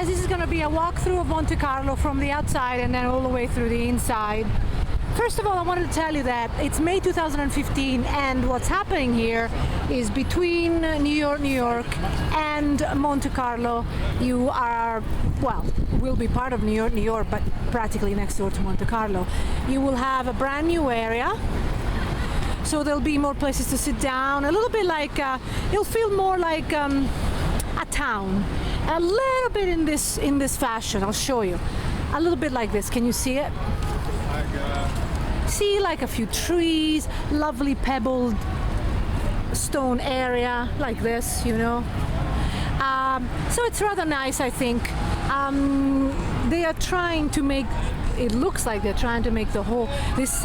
guys, this is going to be a walkthrough of Monte Carlo from the outside and then all the way through the inside. First of all, I wanted to tell you that it's May 2015 and what's happening here is between New York and Monte Carlo. You are, well, will be part of New York, but practically next door to Monte Carlo. You will have a brand new area. So there'll be more places to sit down, a little bit like, it'll feel more like a town. A little bit in this fashion, I'll show you. A little bit like this, can you see it? See, like a few trees, lovely pebbled stone area, like this, you know. So it's rather nice, I think. They are trying to make, it looks like they're trying to make the whole, this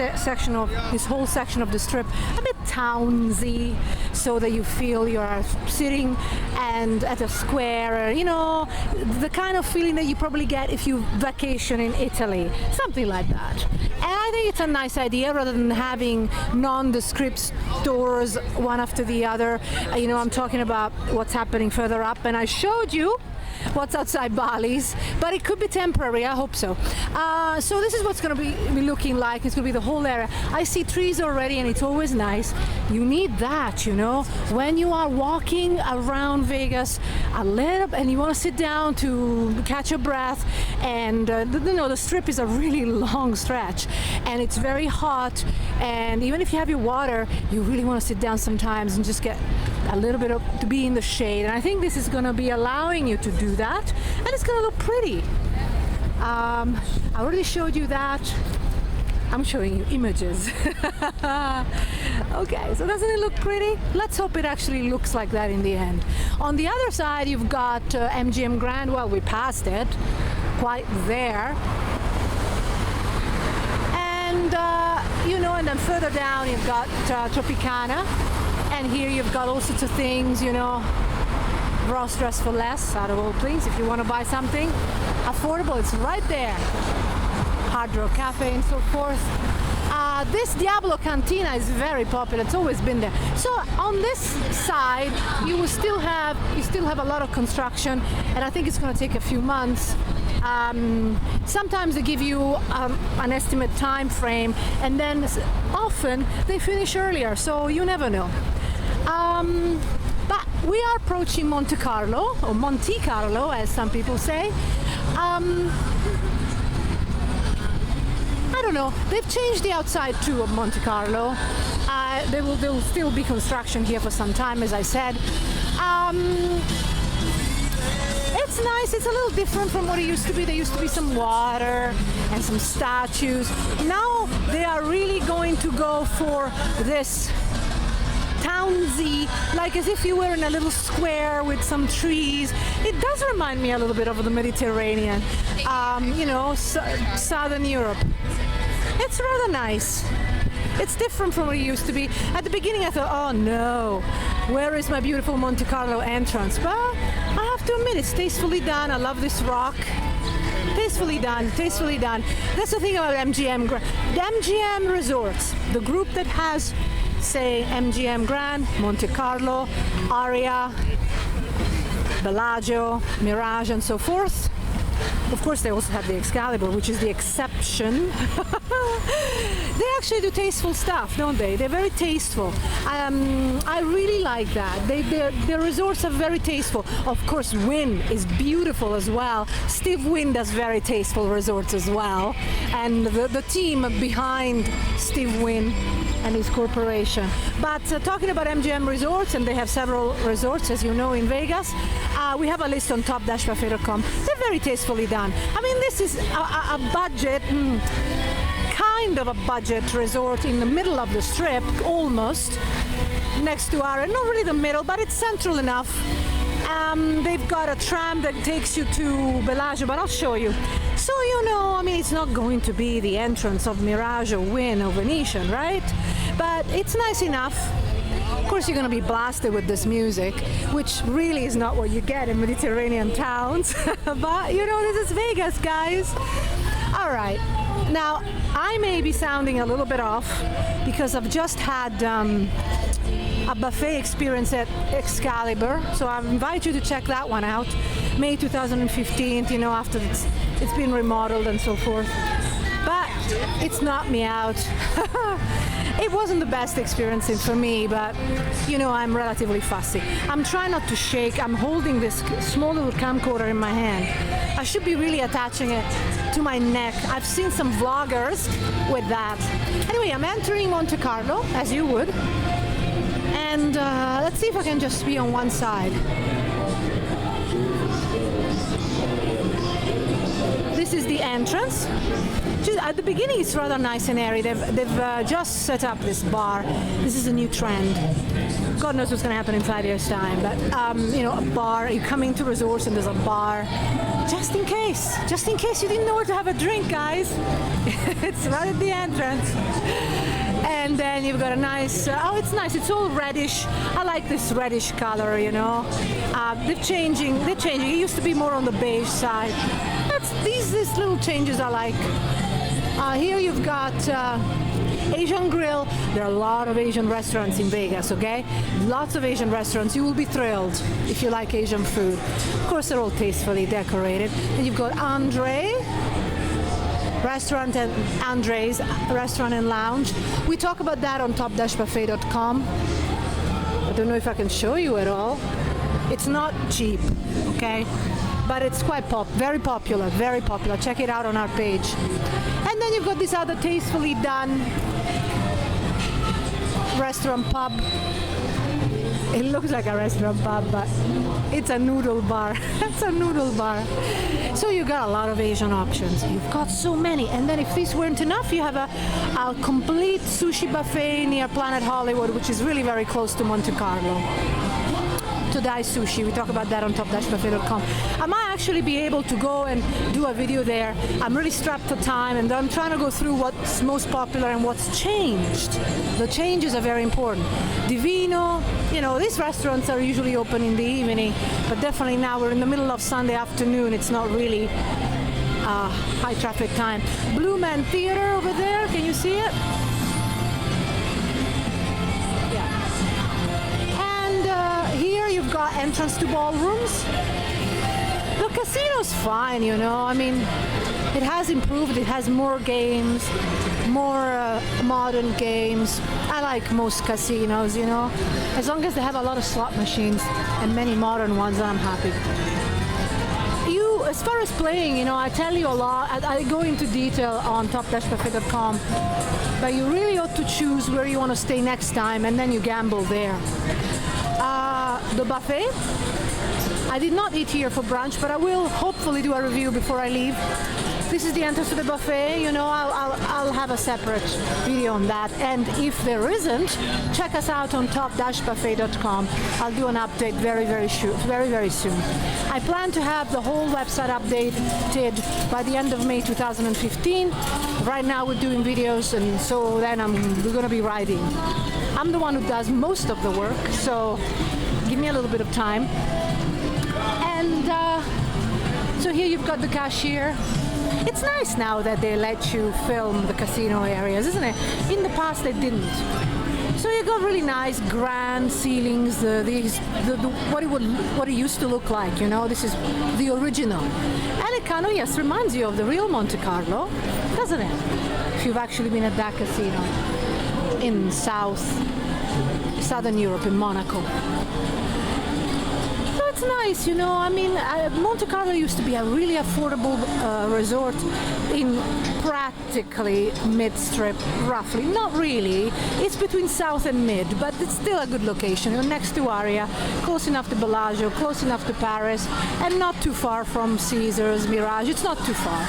whole section of the strip a bit townsy, so that you feel you are sitting and at a square, you know, the kind of feeling that you probably get if you vacation in Italy, something like that. And I think it's a nice idea rather than having nondescript stores one after the other. You know, I'm talking about what's happening further up, and I showed you what's outside Bali's, but it could be temporary, I hope so. So this is what's going to be looking like. It's going to be the whole area. I see trees already, and it's always nice. You need that, you know, when you are walking around Vegas a little, and you want to sit down to catch your breath, and you know, the strip is a really long stretch, and it's very hot, and even if you have your water, you really want to sit down sometimes and just get a little bit to be in the shade. And I think this is going to be allowing you to do that, and it's going to look pretty. I already showed you that. I'm showing you images. Okay, so doesn't it look pretty? Let's hope it actually looks like that in the end. On the other side, you've got MGM Grand. Well, we passed it, quite there. And you know, and then further down you've got Tropicana, and here you've got all sorts of things, you know. Ross Dress for Less, out of all places. If you want to buy something affordable, it's right there. Hard Rock Cafe and so forth. This Diablo Cantina is very popular. It's always been there. So on this side, you still have a lot of construction, and I think it's going to take a few months. Sometimes they give you an estimate time frame, and then often they finish earlier, so you never know. But we are approaching Monte Carlo, or Monte Carlo as some people say. I don't know, they've changed the outside too of Monte Carlo. There will still be construction here for some time, as I said. It's nice, it's a little different from what it used to be. There used to be some water and some statues. Now they are really going to go for this townsy, like as if you were in a little square with some trees. It does remind me a little bit of the Mediterranean, you know, Southern Europe. It's rather nice. It's different from what it used to be. At the beginning I thought, oh no, where is my beautiful Monte Carlo entrance? But I have to admit, it's tastefully done. I love this rock. Tastefully done, tastefully done. That's the thing about MGM. The MGM Resorts, the group that has, say, MGM Grand, Monte Carlo, Aria, Bellagio, Mirage, and so forth. Of course, they also have the Excalibur, which is the exception. They actually do tasteful stuff, don't they? They're very tasteful. I really like that. Their resorts are very tasteful. Of course, Wynn is beautiful as well. Steve Wynn does very tasteful resorts as well. And the team behind Steve Wynn and his corporation. But talking about MGM Resorts, and they have several resorts, as you know, in Vegas, we have a list on top-buffet.com. They're very tastefully done. I mean, this is a budget, kind of a budget resort in the middle of the strip, almost, next to Aria. Not really the middle, but it's central enough. They've got a tram that takes you to Bellagio, but I'll show you. So, you know, I mean, it's not going to be the entrance of Mirage or Wynn or Venetian, right? But it's nice enough. Of course, you're going to be blasted with this music, which really is not what you get in Mediterranean towns. But, you know, this is Vegas, guys. All right. Now, I may be sounding a little bit off because I've just had a buffet experience at Excalibur, so I invite you to check that one out. May 2015, you know, after it's been remodeled and so forth. But it's knocked me out. It wasn't the best experience for me, but you know, I'm relatively fussy. I'm trying not to shake. I'm holding this small little camcorder in my hand. I should be really attaching it to my neck. I've seen some vloggers with that. Anyway, I'm entering Monte Carlo, as you would. And let's see if I can just be on one side. This is the entrance. At the beginning it's rather nice and airy. They've just set up this bar. This is a new trend. God knows what's going to happen in 5 years' time. But you know, a bar. You come into resorts and there's a bar, just in case you didn't know where to have a drink, guys. It's right at the entrance. And then you've got a nice, oh, it's nice. It's all reddish. I like this reddish color, you know. They're changing. It used to be more on the beige side. These little changes I like. Here you've got Asian grill. There are a lot of Asian restaurants in Vegas, okay? Lots of Asian restaurants. You will be thrilled if you like Asian food. Of course, they're all tastefully decorated. And you've got Andre's Restaurant and Lounge. We talk about that on top-buffet.com. I don't know if I can show you at all. It's not cheap, okay? But it's quite very popular, very popular. Check it out on our page. And then you've got this other tastefully done restaurant pub. It looks like a restaurant pub, but it's a noodle bar. It's a noodle bar. So you got a lot of Asian options. You've got so many. And then if these weren't enough, you have a complete sushi buffet near Planet Hollywood, which is really very close to Monte Carlo. Todai Sushi. We talk about that on top-buffet.com. I might actually be able to go and do a video there. I'm really strapped for time, and I'm trying to go through what's most popular and what's changed. The changes are very important. Divino, you know, these restaurants are usually open in the evening, but definitely now we're in the middle of Sunday afternoon. It's not really high traffic time. Blue Man Theater over there. Can you see it? Here you've got entrance to ballrooms. The casino's fine, you know. I mean, it has improved. It has more games, more modern games. I like most casinos, you know. As long as they have a lot of slot machines and many modern ones, I'm happy. As far as playing, you know, I tell you a lot. I go into detail on top-buffet.com, but you really ought to choose where you want to stay next time, and then you gamble there. The buffet, I did not eat here for brunch, but I will hopefully do a review before I leave. This is the entrance to the buffet. You know, I'll have a separate video on that. And if there isn't, check us out on top-buffet.com. I'll do an update very soon. I plan to have the whole website updated by the end of May 2015. Right now we're doing videos, and so then we're going to be writing. I'm the one who does most of the work, so give me a little bit of time. And so here you've got the cashier. It's nice now that they let you film the casino areas, isn't it? In the past they didn't. So you got really nice grand ceilings, what it used to look like, you know. This is the original. And it kind of, yes, reminds you of the real Monte Carlo, doesn't it? If you've actually been at that casino in Southern Europe, in Monaco. It's nice, you know. I mean, Monte Carlo used to be a really affordable resort in practically mid-strip, roughly. Not really. It's between south and mid, but it's still a good location. You're next to Aria, close enough to Bellagio, close enough to Paris, and not too far from Caesars, Mirage. It's not too far.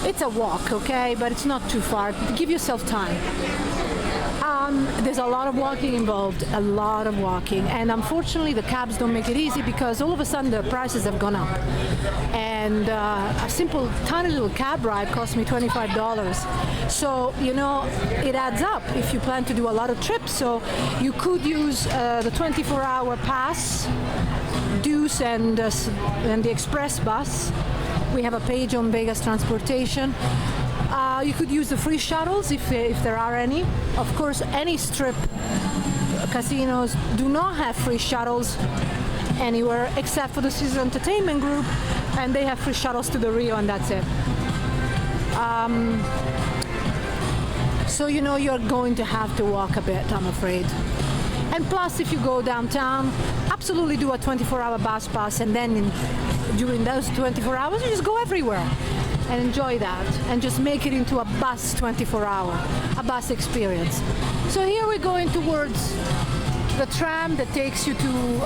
It's a walk, okay, but it's not too far. Give yourself time. There's a lot of walking involved, a lot of walking, and unfortunately the cabs don't make it easy because all of a sudden the prices have gone up, and a simple tiny little cab ride cost me $25. So, you know, it adds up if you plan to do a lot of trips. So you could use the 24-hour pass, Deuce, and the express bus. We have a page on Vegas Transportation. You could use the free shuttles if there are any. Of course, any strip casinos do not have free shuttles anywhere except for the Caesar Entertainment Group, and they have free shuttles to the Rio, and that's it. So you know you're going to have to walk a bit, I'm afraid. And plus, if you go downtown, absolutely do a 24-hour bus pass, and then during those 24 hours, you just go everywhere and enjoy that, and just make it into a bus 24-hour, a bus experience. So here we're going towards the tram that takes you to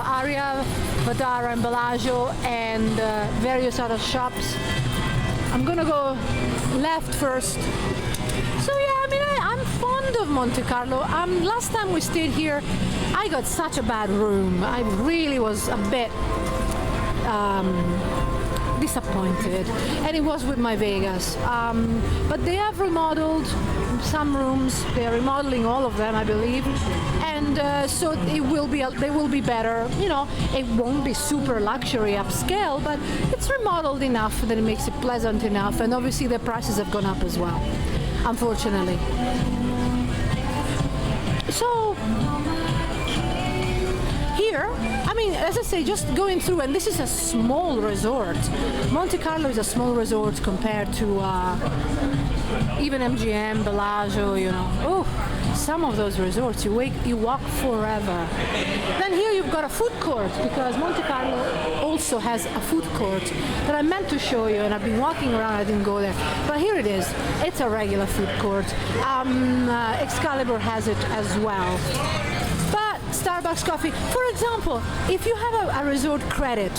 Aria, Vadara, and Bellagio, and various other shops. I'm gonna go left first. So yeah, I mean, I'm fond of Monte Carlo. Last time we stayed here, I got such a bad room. I really was a bit disappointed, and it was with my Vegas. But they have remodeled some rooms. They are remodeling all of them, I believe, and so they will be better. You know, it won't be super luxury upscale, but it's remodeled enough that it makes it pleasant enough. And obviously, the prices have gone up as well, unfortunately. So here, I mean, as I say, just going through, and this is a small resort. Monte Carlo is a small resort compared to even MGM, Bellagio, you know. Oh, some of those resorts, you walk forever. Then here you've got a food court, because Monte Carlo also has a food court that I meant to show you, and I've been walking around, I didn't go there. But here it is. It's a regular food court. Excalibur has it as well. Starbucks coffee. For example, if you have a resort credit,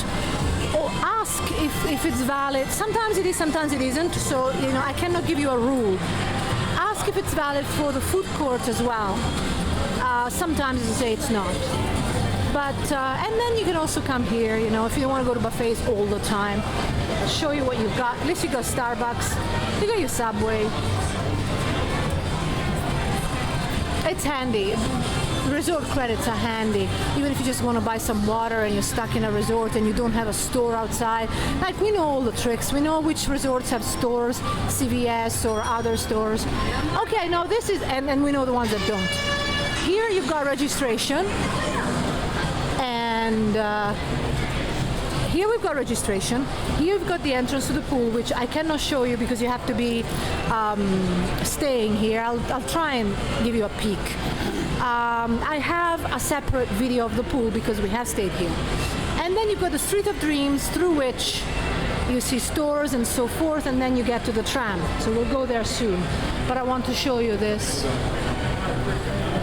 or ask if it's valid. Sometimes it is, sometimes it isn't. So, you know, I cannot give you a rule. Ask if it's valid for the food court as well. Sometimes you say it's not. But, and then you can also come here, you know, if you don't want to go to buffets all the time. I'll show you what you've got. At least you got Starbucks. You got your Subway. It's handy. Resort credits are handy, even if you just want to buy some water and you're stuck in a resort and you don't have a store outside. Like, we know all the tricks. We know which resorts have stores, CVS or other stores. Okay, no, this is, and we know the ones that don't. Here you've got registration, and here we've got registration. Here we've got the entrance to the pool, which I cannot show you because you have to be staying here. I'll try and give you a peek. I have a separate video of the pool because we have stayed here. And then you've got the Street of Dreams, through which you see stores and so forth, and then you get to the tram. So we'll go there soon. But I want to show you this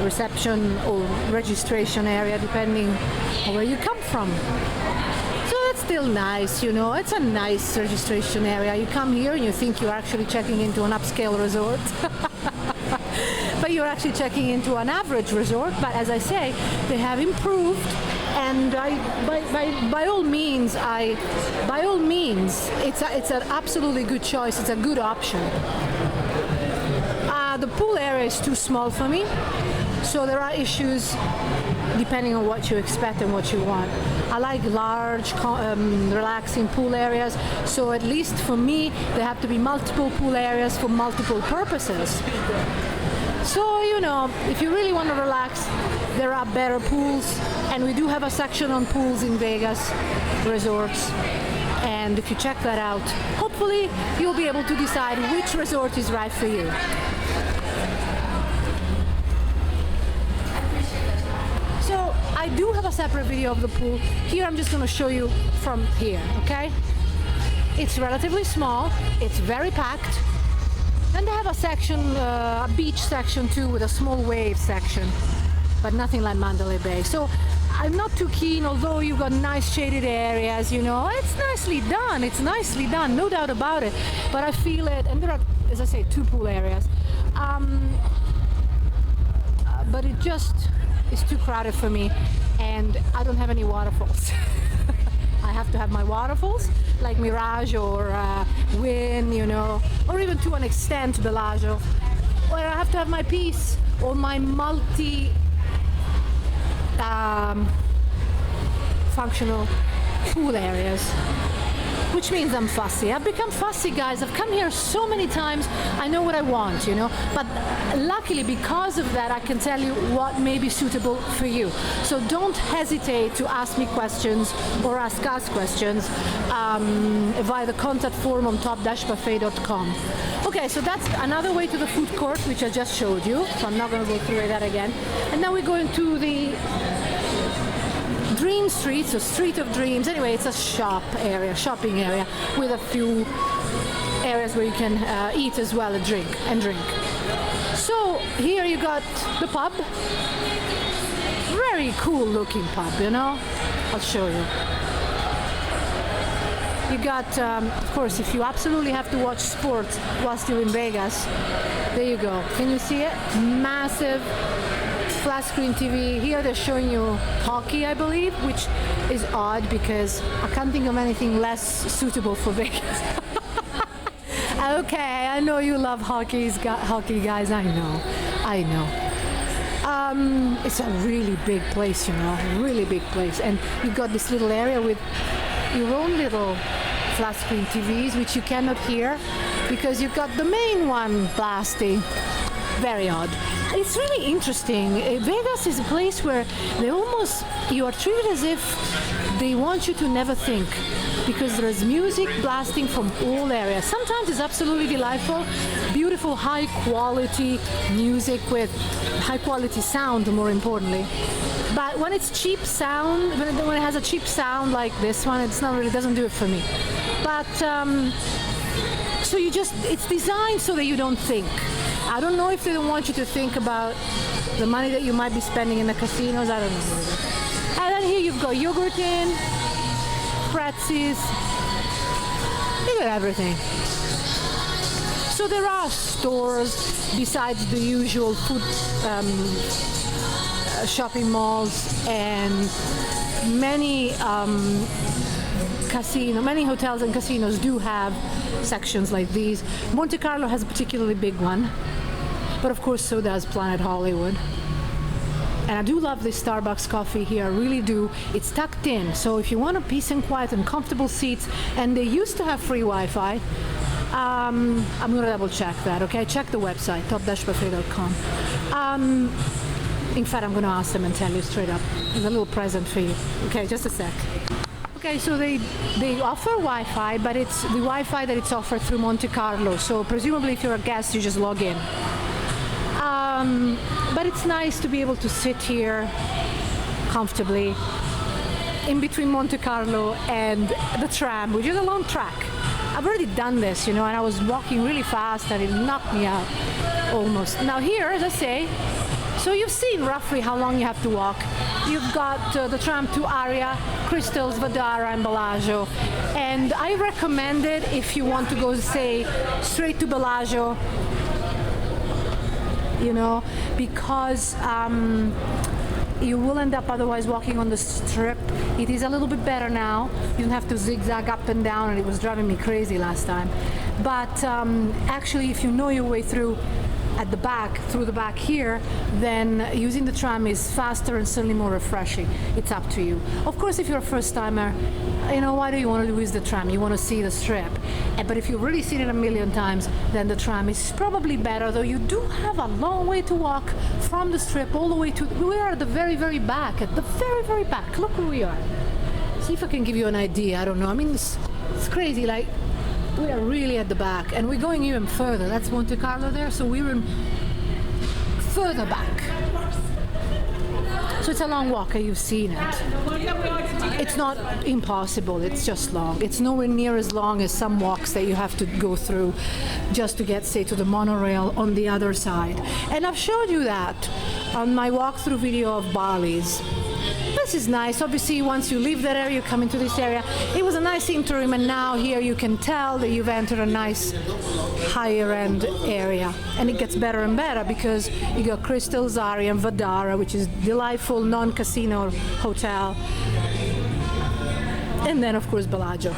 reception or registration area, depending on where you come from. So it's still nice, you know, it's a nice registration area. You come here and you think you're actually checking into an upscale resort. But you're actually checking into an average resort. But as I say, they have improved, and by all means, it's an absolutely good choice. It's a good option. The pool area is too small for me, so there are issues depending on what you expect and what you want. I like large, relaxing pool areas, so at least for me, there have to be multiple pool areas for multiple purposes. So, you know, if you really want to relax, there are better pools, and we do have a section on pools in Vegas resorts. And if you check that out, hopefully you'll be able to decide which resort is right for you. So I do have a separate video of the pool. Here I'm just going to show you from here, okay? It's relatively small, it's very packed. And they have a section, a beach section too, with a small wave section, but nothing like Mandalay Bay. So I'm not too keen, although you've got nice shaded areas, you know. It's nicely done, no doubt about it. But I feel it, and there are, as I say, 2 pool areas. But it just is too crowded for me, and I don't have any waterfalls. I have to have my waterfalls, like Mirage or Wynn, you know, or even to an extent Bellagio. Or I have to have my piece or my functional pool areas, which which means I'm fussy. I've become fussy, guys. I've come here so many times. I know what I want, you know. But luckily, because of that, I can tell you what may be suitable for you. So don't hesitate to ask me questions or ask us questions via the contact form on top-buffet.com. Okay, so that's another way to the food court, which I just showed you. So I'm not going to go through that again. And now we're going to the Dream Street, so Street of Dreams. Anyway, it's a shopping area with a few areas where you can eat as well and drink. So here you got the pub. Very cool looking pub, you know. I'll show you. You got, of course, if you absolutely have to watch sports whilst you're in Vegas, there you go. Can you see it? Massive flat screen TV. Here they're showing you hockey, I believe, which is odd because I can't think of anything less suitable for Vegas. Okay, I know you love hockey, guys. I know. It's a really big place, you know, really big place. And you've got this little area with your own little flat screen TVs, which you cannot hear because you've got the main one blasting. Very odd. It's really interesting. Vegas is a place where you are treated as if they want you to never think, because there is music blasting from all areas. Sometimes it's absolutely delightful, beautiful, high quality music with high quality sound, more importantly. But when it's cheap sound, when it has a cheap sound like this one, it doesn't do it for me. But so it's designed so that you don't think. I don't know if they don't want you to think about the money that you might be spending in the casinos. I don't know. And then here you've got yogurt in, pretzels. You got everything. So there are stores besides the usual food shopping malls, and many hotels and casinos do have sections like these. Monte Carlo has a particularly big one, but of course so does Planet Hollywood. And I do love this Starbucks coffee here, I really do. It's tucked in, so if you want a peace and quiet and comfortable seats, and they used to have free Wi-Fi, I'm gonna double check that, okay? Check the website, top-buffet.com. In fact, I'm gonna ask them and tell you straight up. There's a little present for you. Okay, just a sec. Okay, so they offer Wi-Fi, but it's the Wi-Fi that it's offered through Monte Carlo. So presumably if you're a guest, you just log in. But it's nice to be able to sit here comfortably in between Monte Carlo and the tram, which is a long track. I've already done this, you know, and I was walking really fast and it knocked me out almost. Now here, as I say, so you've seen roughly how long you have to walk. You've got the tram to Aria, Crystals, Vdara, and Bellagio. And I recommend it if you want to go, say, straight to Bellagio, you know, because you will end up otherwise walking on the strip. It is a little bit better now. You don't have to zigzag up and down, and it was driving me crazy last time. But actually, if you know your way through at the back, through the back here, then using the tram is faster and certainly more refreshing. It's up to you. Of course, if you're a first timer, you know, why do you want to use the tram? You want to see the strip. But if you've really seen it a million times, then the tram is probably better, though you do have a long way to walk from the strip all the way to, we are at the very, very back, at the very, very back. Look where we are. See if I can give you an idea. I don't know. I mean, it's crazy. Like, we are really at the back, and we're going even further. That's Monte Carlo there, so we're in further back. So it's a long walk, you've seen it. It's not impossible, it's just long. It's nowhere near as long as some walks that you have to go through just to get, say, to the monorail on the other side. And I've showed you that on my walkthrough video of Bali's. This is nice. Obviously, once you leave that area, you come into this area. It was a nice interim, and now here you can tell that you've entered a nice higher-end area. And it gets better and better because you got Crystals, Aria, and Vdara, which is delightful non-casino hotel. And then, of course, Bellagio.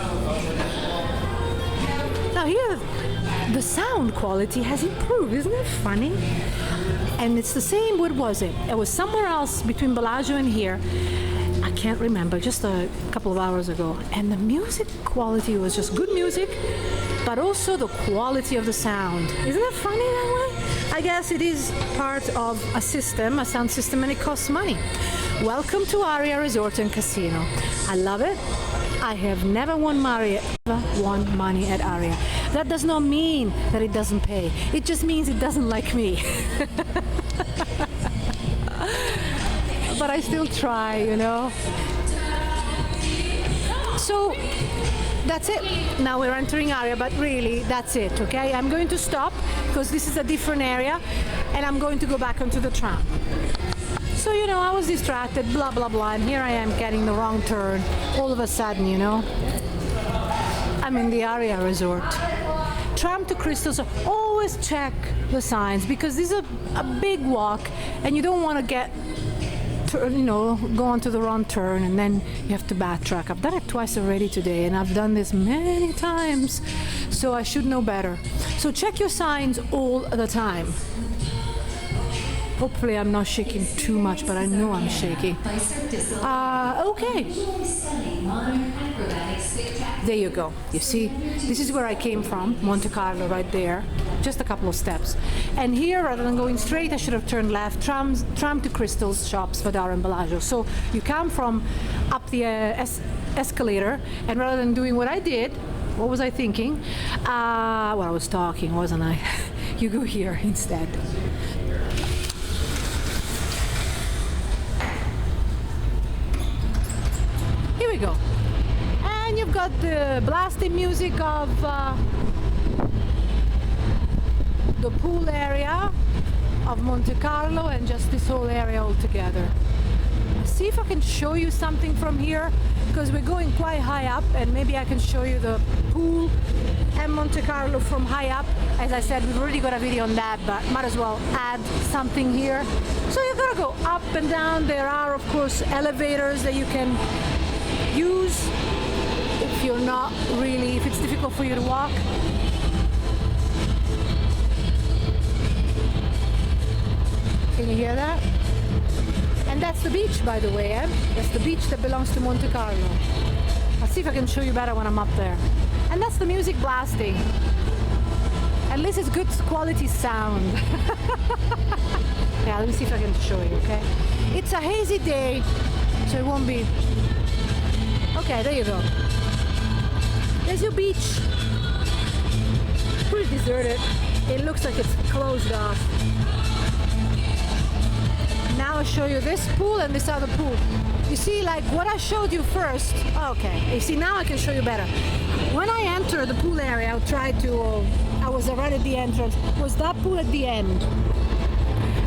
Now here, the sound quality has improved. Isn't it funny? And it's the same, what was it? It was somewhere else between Bellagio and here. I can't remember, just a couple of hours ago, and the music quality was just good music, but also the quality of the sound. Isn't it funny that way? I guess it is part of a system, a sound system, and it costs money. Welcome to Aria Resort and Casino. I love it. I have never won money at Aria. That does not mean that it doesn't pay. It just means it doesn't like me. But I still try, you know. So that's it. Now we're entering Aria, but really that's it, okay? I'm going to stop because this is a different area and I'm going to go back onto the tram. So, you know, I was distracted, blah, blah, blah, and here I am getting the wrong turn all of a sudden, you know. I'm in the Aria Resort. Tram to Crystals, always check the signs because this is a big walk and you don't want to get, you know, go onto the wrong turn and then you have to backtrack. I've done it twice already today and I've done this many times, so I should know better. So check your signs all the time. Hopefully I'm not shaking too much, but I know I'm shaking. Okay. There you go. You see, this is where I came from, Monte Carlo right there. Just a couple of steps. And here, rather than going straight, I should have turned left. Tram to Crystals shops, Vadar and Bellagio. So you come from up the escalator, and rather than doing what I did, what was I thinking? Well, I was talking, wasn't I? You go here instead. Here we go. And you've got the blasting music of the pool area of Monte Carlo and just this whole area all together. See if I can show you something from here because we're going quite high up and maybe I can show you the pool and Monte Carlo from high up. As I said, we've already got a video on that, but might as well add something here. So you've got to go up and down. There are, of course, elevators that you can use if you're not really, if it's difficult for you to walk. Can you hear that? And that's the beach, by the way, eh? That's the beach that belongs to Monte Carlo. I'll see if I can show you better when I'm up there. And that's the music blasting. At least it's good quality sound. Yeah, let me see if I can show you, okay? It's a hazy day, so it won't be. Okay, there you go. There's your beach. Pretty deserted. It looks like it's closed off. Now I'll show you this pool and this other pool. You see, like what I showed you first. Okay, you see, now I can show you better. When I entered the pool area, I was right at the entrance, was that pool at the end.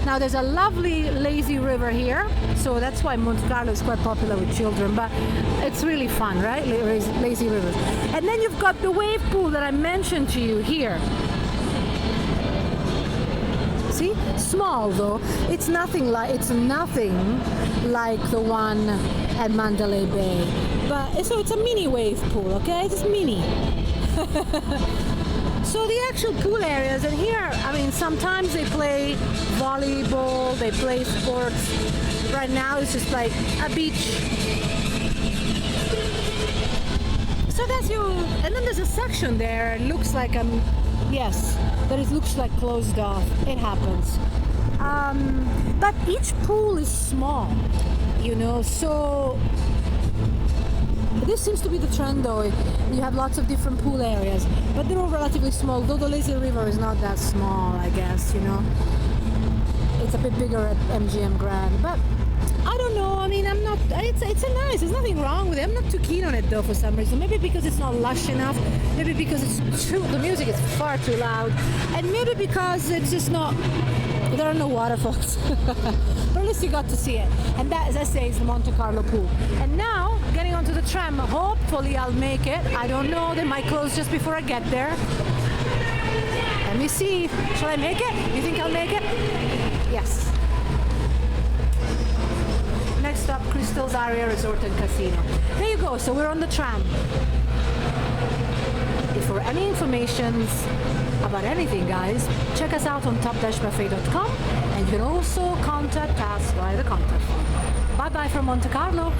Now there's a lovely lazy river here, so that's why Monte Carlo is quite popular with children, but it's really fun, right? Lazy rivers. And then you've got the wave pool that I mentioned to you here. See? Small though. It's nothing like the one at Mandalay Bay. But so it's a mini wave pool, okay? It's mini. So the actual pool areas, and here, I mean, sometimes they play volleyball, they play sports. Right now it's just like a beach. So that's you, and then there's a section there, it looks like yes, but it looks like closed off. It happens. But each pool is small, you know, so this seems to be the trend though. You have lots of different pool areas, but they're all relatively small, though the lazy river is not that small, I guess, you know. It's a bit bigger at MGM Grand, but I don't know, I mean, I'm not, it's a nice, there's nothing wrong with it. I'm not too keen on it though for some reason. Maybe because it's not lush enough, maybe because the music is far too loud, and maybe because it's just not, there are no waterfalls. But at least you got to see it. And that, as I say, is the Monte Carlo pool. And now, getting onto the tram, hopefully I'll make it. I don't know, they might close just before I get there. Let me see. Shall I make it? You think I'll make it? Yes. Next stop, Crystals Aria Resort and Casino. There you go, so we're on the tram. If for any information about anything, guys, check us out on top-buffet.com, and you can also contact us via the contact form. Bye bye from Monte Carlo.